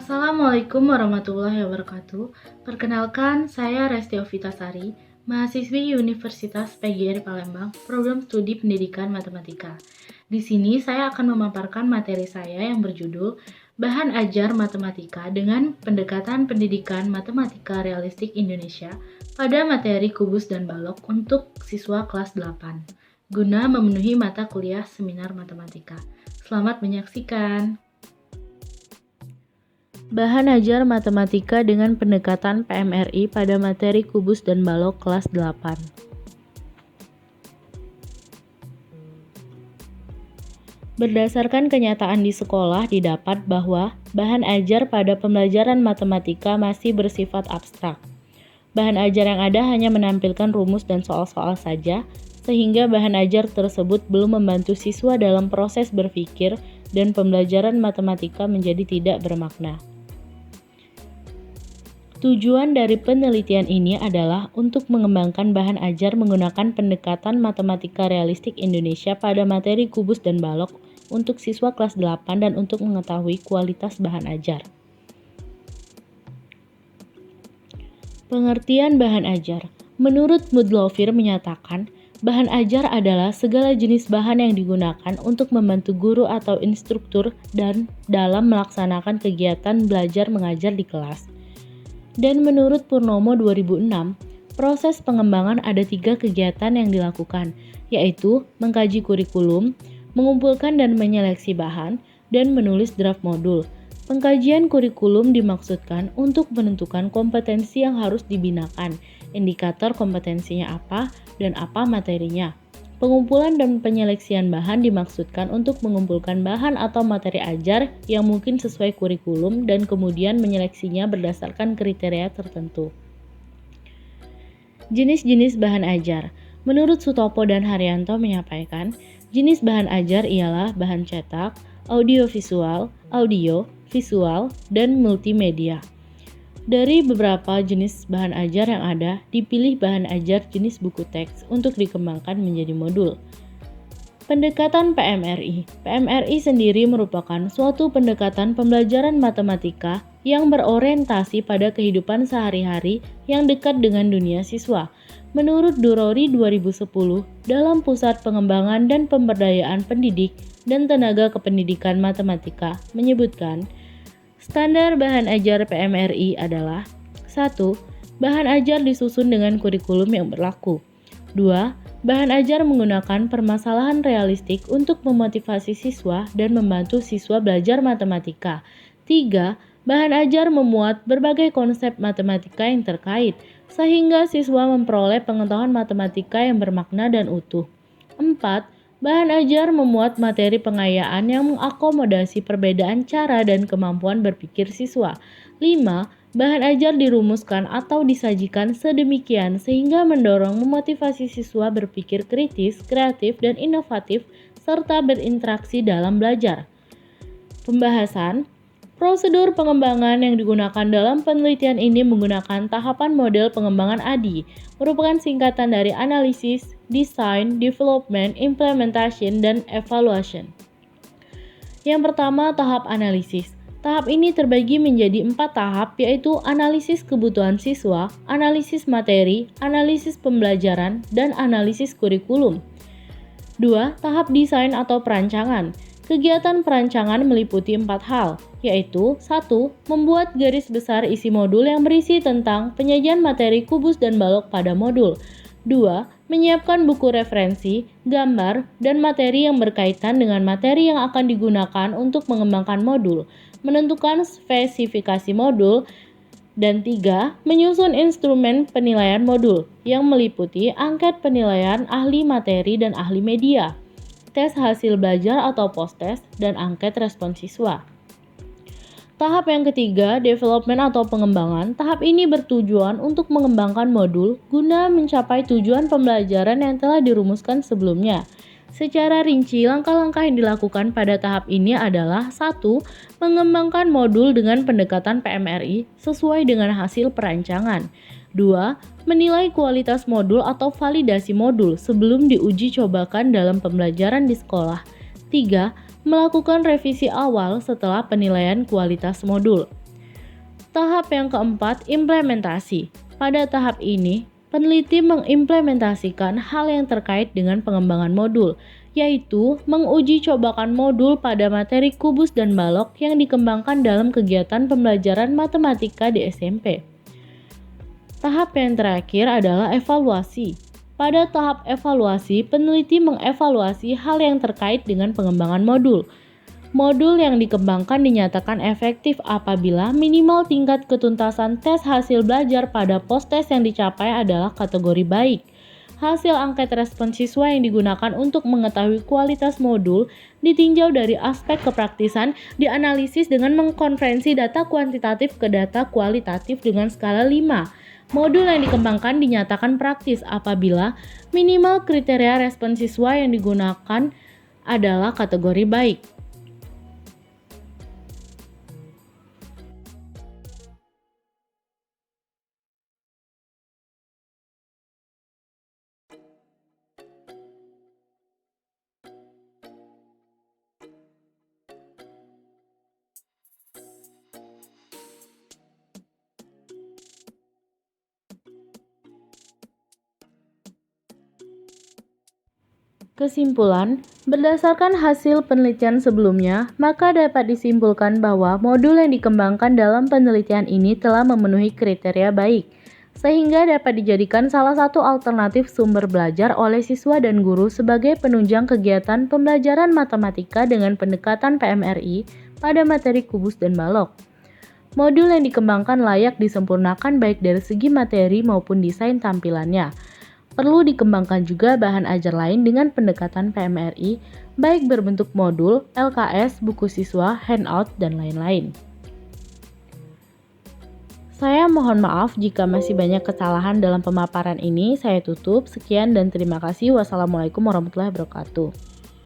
Assalamualaikum warahmatullahi wabarakatuh. Perkenalkan, saya Resti Ovitasari, mahasiswi Universitas PGRI Palembang, program studi pendidikan matematika. Di sini saya akan memaparkan materi saya yang berjudul Bahan Ajar Matematika dengan Pendekatan Pendidikan Matematika Realistik Indonesia pada materi kubus dan balok untuk siswa kelas 8, guna memenuhi mata kuliah seminar matematika. Selamat menyaksikan. Bahan ajar matematika dengan pendekatan PMRI pada materi kubus dan balok kelas 8. Berdasarkan kenyataan di sekolah didapat bahwa bahan ajar pada pembelajaran matematika masih bersifat abstrak. Bahan ajar yang ada hanya menampilkan rumus dan soal-soal saja, sehingga bahan ajar tersebut belum membantu siswa dalam proses berpikir dan pembelajaran matematika menjadi tidak bermakna. Tujuan dari penelitian ini adalah untuk mengembangkan bahan ajar menggunakan pendekatan matematika realistik Indonesia pada materi kubus dan balok untuk siswa kelas 8 dan untuk mengetahui kualitas bahan ajar. Pengertian bahan ajar. Menurut Mudlofir menyatakan, bahan ajar adalah segala jenis bahan yang digunakan untuk membantu guru atau instruktur dan dalam melaksanakan kegiatan belajar mengajar di kelas. Dan menurut Purnomo 2006, proses pengembangan ada 3 kegiatan yang dilakukan, yaitu mengkaji kurikulum, mengumpulkan dan menyeleksi bahan, dan menulis draft modul. Pengkajian kurikulum dimaksudkan untuk menentukan kompetensi yang harus dibinakan, indikator kompetensinya apa, dan apa materinya. Pengumpulan dan penyeleksian bahan dimaksudkan untuk mengumpulkan bahan atau materi ajar yang mungkin sesuai kurikulum dan kemudian menyeleksinya berdasarkan kriteria tertentu. Jenis-jenis bahan ajar. Menurut Sutopo dan Haryanto menyampaikan, jenis bahan ajar ialah bahan cetak, audiovisual, audio, visual, dan multimedia. Dari beberapa jenis bahan ajar yang ada, dipilih bahan ajar jenis buku teks untuk dikembangkan menjadi modul. Pendekatan PMRI. PMRI sendiri merupakan suatu pendekatan pembelajaran matematika yang berorientasi pada kehidupan sehari-hari yang dekat dengan dunia siswa. Menurut Durori 2010, dalam Pusat Pengembangan dan Pemberdayaan Pendidik dan Tenaga Kependidikan Matematika menyebutkan, standar bahan ajar PMRI adalah 1. Bahan ajar disusun dengan kurikulum yang berlaku. 2. Bahan ajar menggunakan permasalahan realistik untuk memotivasi siswa dan membantu siswa belajar matematika. 3. Bahan ajar memuat berbagai konsep matematika yang terkait, sehingga siswa memperoleh pengetahuan matematika yang bermakna dan utuh. 4. Bahan ajar memuat materi pengayaan yang mengakomodasi perbedaan cara dan kemampuan berpikir siswa. 5. Bahan ajar dirumuskan atau disajikan sedemikian sehingga mendorong memotivasi siswa berpikir kritis, kreatif, dan inovatif, serta berinteraksi dalam belajar. Pembahasan. Prosedur pengembangan yang digunakan dalam penelitian ini menggunakan tahapan model pengembangan ADI, merupakan singkatan dari analisis, design, development, implementation, dan evaluation. Yang pertama, tahap analisis. Tahap ini terbagi menjadi 4 tahap, yaitu analisis kebutuhan siswa, analisis materi, analisis pembelajaran, dan analisis kurikulum. 2. Tahap desain atau perancangan. Kegiatan perancangan meliputi 4 hal, yaitu 1. Membuat garis besar isi modul yang berisi tentang penyajian materi kubus dan balok pada modul. 2. Menyiapkan buku referensi, gambar, dan materi yang berkaitan dengan materi yang akan digunakan untuk mengembangkan modul, menentukan spesifikasi modul, dan 3. Menyusun instrumen penilaian modul yang meliputi angket penilaian ahli materi dan ahli media, tes hasil belajar atau post-test, dan angket respon siswa. Tahap yang ketiga, development atau pengembangan. Tahap ini bertujuan untuk mengembangkan modul guna mencapai tujuan pembelajaran yang telah dirumuskan sebelumnya. Secara rinci, langkah-langkah yang dilakukan pada tahap ini adalah 1. Mengembangkan modul dengan pendekatan PMRI sesuai dengan hasil perancangan. 2. Menilai kualitas modul atau validasi modul sebelum diuji cobakan dalam pembelajaran di sekolah. 3. Melakukan revisi awal setelah penilaian kualitas modul. Tahap yang keempat, implementasi. Pada tahap ini, peneliti mengimplementasikan hal yang terkait dengan pengembangan modul, yaitu menguji cobakan modul pada materi kubus dan balok yang dikembangkan dalam kegiatan pembelajaran matematika di SMP. Tahap yang terakhir adalah evaluasi. Pada tahap evaluasi, peneliti mengevaluasi hal yang terkait dengan pengembangan modul. Modul yang dikembangkan dinyatakan efektif apabila minimal tingkat ketuntasan tes hasil belajar pada pos-tes yang dicapai adalah kategori baik. Hasil angket respon siswa yang digunakan untuk mengetahui kualitas modul ditinjau dari aspek kepraktisan, dianalisis dengan mengkonversi data kuantitatif ke data kualitatif dengan skala 5. Modul yang dikembangkan dinyatakan praktis apabila minimal kriteria respon siswa yang digunakan adalah kategori baik. Kesimpulan, berdasarkan hasil penelitian sebelumnya, maka dapat disimpulkan bahwa modul yang dikembangkan dalam penelitian ini telah memenuhi kriteria baik, sehingga dapat dijadikan salah satu alternatif sumber belajar oleh siswa dan guru sebagai penunjang kegiatan pembelajaran matematika dengan pendekatan PMRI pada materi kubus dan balok. Modul yang dikembangkan layak disempurnakan baik dari segi materi maupun desain tampilannya. Perlu dikembangkan juga bahan ajar lain dengan pendekatan PMRI, baik berbentuk modul, LKS, buku siswa, handout, dan lain-lain. Saya mohon maaf jika masih banyak kesalahan dalam pemaparan ini. Saya tutup. Sekian dan terima kasih. Wassalamualaikum warahmatullahi wabarakatuh.